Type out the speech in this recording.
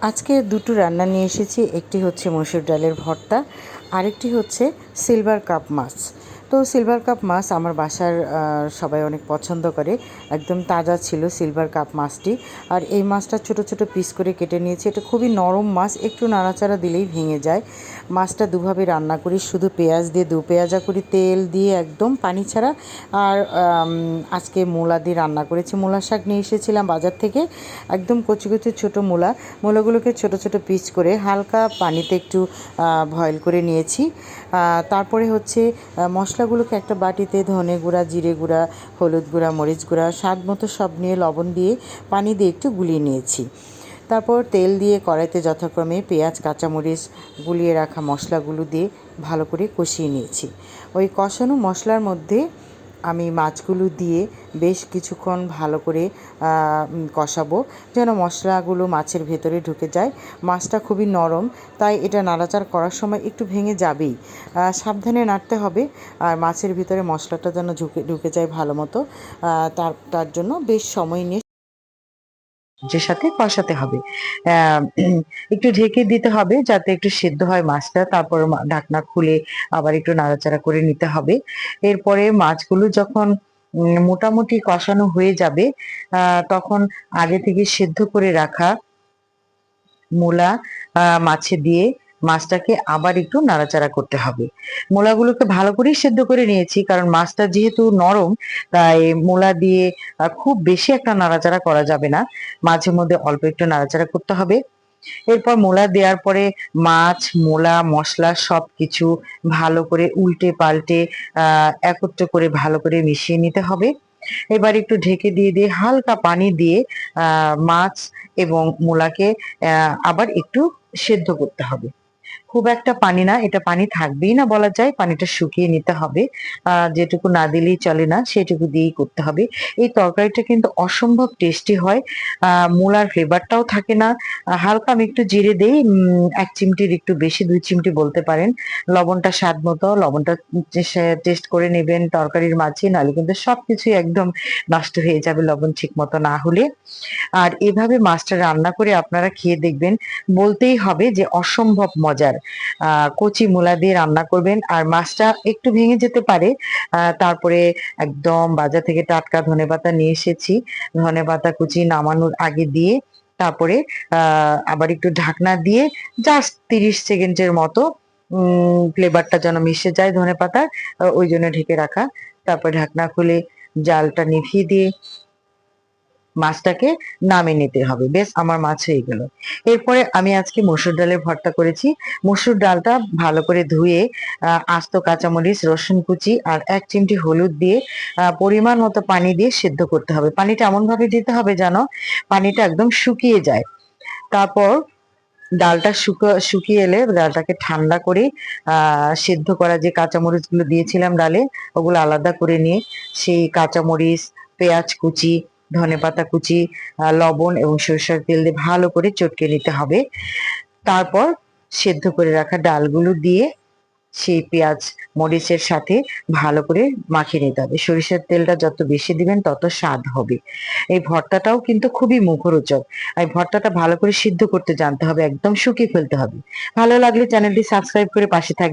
আজকে দুটো রান্না নিয়ে এসেছি। একটি হচ্ছে মসুর ডালের ভর্তা, আরেকটি হচ্ছে সিলভার কাপ মাছ। তো সিলভার কাপ মাছ আমার বাসার সবাই অনেক পছন্দ করে। একদম তাজা ছিল সিলভার কাপ মাছটি। আর এই মাছটা ছোট ছোট পিস করে কেটে নিয়েছি। এটা খুবই নরম মাছ, একটু নাড়াচাড়া দিলেই ভেঙে যায়। মাছটা দুভাবে রান্না করি, শুধু পেঁয়াজ দিয়ে দু পেঁয়াজা করি, তেল দিয়ে একদম পানি ছাড়া। আর আজকে মূলা দিয়ে রান্না করেছি। মূলা শাক নিয়ে এসেছিলাম বাজার থেকে, একদম কচি কচি ছোটো মূলাগুলোকে ছোট ছোট পিস করে হালকা পানিতে একটু বয়েল করে নিয়েছি। তারপরে হচ্ছে মশলাগুলোকে একটা বাটিতে ধনে গুঁড়া, জিরে গুঁড়া, হলুদ গুঁড়া, মরিচ গুঁড়া, স্বাদ মতো সব নিয়ে লবণ দিয়ে পানি দিয়ে একটু গুলিয়ে নিয়েছি। তারপর তেল দিয়ে কড়াইতে যথাক্রমে পেঁয়াজ, কাঁচামরিচ, গুলিয়ে রাখা মশলাগুলো দিয়ে ভালো করে কষিয়ে নিয়েছি। ওই কষানো মশলার মধ্যে আমি মাছগুলো দিয়ে বেশ কিছুক্ষণ ভালো করে কষাবো, যেন মশলাগুলো মাছের ভেতরে ঢুকে যায়। মাছটা খুবই নরম, তাই এটা নাড়াচাড়া করার সময় একটু ভেঙে যাবেই, সাবধানে নাড়তে হবে। আর মাছের ভিতরে মশলাটা যেন ঢুকে যায় ভালো মতো, তার জন্য বেশ সময় নিয়ে যে সাথে কষাতে হবে। একটু ঢেকে দিতে হবে যাতে একটু সেদ্ধ হয় মাছটা। তারপর ঢাকনা খুলে আবার একটু নাড়াচাড়া করে নিতে হবে। এরপরে মাছগুলো যখন মোটামুটি কষানো হয়ে যাবে, তখন আগে থেকে সেদ্ধ করে রাখা মূলা মাছে দিয়ে মাছটাকে আবার একটু নাড়াচাড়া করতে হবে। মূলাগুলোকে ভালো করে সেদ্ধ করে নিয়েছি, কারণ মাছটা যেহেতু নরম, তাই মূলা দিয়ে খুব বেশি একটা নাড়াচাড়া করা যাবে না, মাঝে মধ্যে অল্প একটু নাড়াচাড়া করতে হবে। এরপর মূলা দেওয়ার পরে মাছ, মূলা, মশলা সবকিছু ভালো করে উল্টে পাল্টে একত্র করে ভালো করে মিশিয়ে নিতে হবে। এবার একটু ঢেকে দিয়ে হালকা পানি দিয়ে মাছ এবং মূলাকে আবার একটু সেদ্ধ করতে হবে। খুব একটা পানি না, এটা পানি থাকবেই না বলা যায়, পানিটা শুকিয়ে নিতে হবে। যেটুকু না দিলেই চলে না, সেটুকু দিয়েই করতে হবে। এই তরকারিটা কিন্তু অসম্ভব টেস্টি হয়। মূলার ফ্লেভারটাও থাকে না। হালকা আমি একটু জিরে দেই, 1 চিমটির একটু বেশি, 2 চিমটি বলতে পারেন। লবণটা স্বাদ মতো, লবণটা টেস্ট করে নেবেন তরকারির মাঝে, নাহলে কিন্তু সবকিছুই একদম নষ্ট হয়ে যাবে লবণ ঠিক মতো না হলে। আর এভাবে মাছটা রান্না করে আপনারা খেয়ে দেখবেন, বলতেই হবে যে অসম্ভব মজার। কচি মূলা দিয়ে রান্না করবেন, আর মাছটা একটু ভেঙে যেতে পারে। তারপরে একদম বাজার থেকে টাটকা ধনেপাতা নিয়ে এসেছি, ধনেপাতা কুচি নামানোর আগে দিয়ে তারপরে আবার একটু ঢাকনা দিয়ে জাস্ট 30 সেকেন্ডের মতো ফ্লেভারটা যেন মিশে যায় ধনেপাতার, ওই জন্য ঢেকে রাখা। তারপর ঢাকনা খুলে জালটা নিভিয়ে দিয়ে মাছটাকে নামিয়ে নিতে হবে। বেশ, আমার মাছ হয়ে গেল। এরপরে আমি আজকে মসুর ডালের ভর্তা করেছি। মসুর ডালটা ভালো করে ধুয়ে আস্ত কাঁচামরিচ, রসুন কুচি আর 1 চিমটি হলুদ দিয়ে পরিমাণ মতো পানি দিয়ে সেদ্ধ করতে হবে। পানিটা এমন ভাবে দিতে হবে যেন পানিটা একদম শুকিয়ে যায়। তারপর ডালটা শুকিয়ে এলে ডালটাকে ঠান্ডা করে সেদ্ধ করা যে কাঁচামরিচ গুলো দিয়েছিলাম ডালে, ওগুলো আলাদা করে নিয়ে সেই কাঁচামরিচ, পেঁয়াজ কুচি, ধনেপাতা কুচি, লবণ এবং সরিষার তেল দিয়ে ভালো করে চটকে নিতে হবে। তারপর সেদ্ধ করে রাখা ডালগুলো দিয়ে সেই পেঁয়াজ মরিচের সাথে ভালো করে মাখিয়ে নিতে হবে। সরিষার তেলটা যত বেশি দিবেন তত স্বাদ হবে। এই ভর্তাটাও কিন্তু খুবই মুখরোচক। এই ভর্তাটা ভালো করে সিদ্ধ করতে জানতে হবে, একদম শুকিয়ে ফেলতে হবে। ভালো লাগলে চ্যানেলটি সাবস্ক্রাইব করে পাশে থাকবেন।